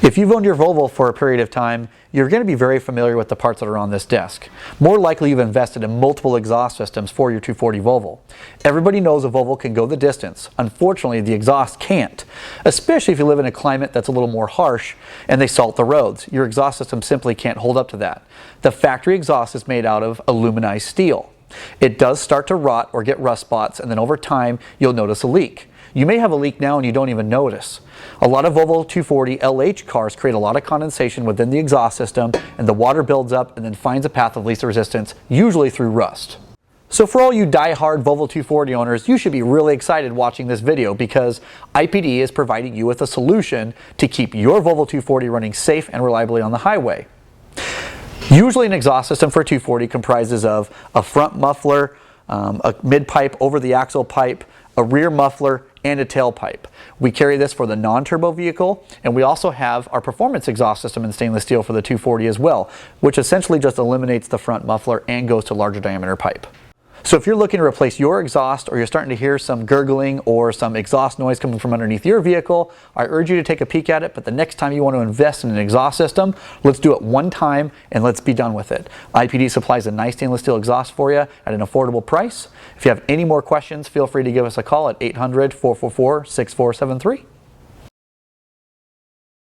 If you've owned your Volvo for a period of time, you're going to be very familiar with the parts that are on this desk. More likely you've invested in multiple exhaust systems for your 240 Volvo. Everybody knows a Volvo can go the distance. Unfortunately, the exhaust can't, especially if you live in a climate that's a little more harsh and they salt the roads. Your exhaust system simply can't hold up to that. The factory exhaust is made out of aluminized steel. It does start to rot or get rust spots, and then over time you'll notice a leak. You may have a leak now and you don't even notice. A lot of Volvo 240 LH cars create a lot of condensation within the exhaust system, and the water builds up and then finds a path of least resistance, usually through rust. So for all you die-hard Volvo 240 owners, you should be really excited watching this video because IPD is providing you with a solution to keep your Volvo 240 running safe and reliably on the highway. Usually an exhaust system for a 240 comprises of a front muffler, a mid-pipe over the axle pipe, a rear muffler, and a tailpipe. We carry this for the non-turbo vehicle, and we also have our performance exhaust system in stainless steel for the 240 as well, which essentially just eliminates the front muffler and goes to larger diameter pipe. So if you're looking to replace your exhaust, or you're starting to hear some gurgling or some exhaust noise coming from underneath your vehicle, I urge you to take a peek at it, but the next time you want to invest in an exhaust system, let's do it one time and let's be done with it. IPD supplies a nice stainless steel exhaust for you at an affordable price. If you have any more questions, feel free to give us a call at 800-444-6473.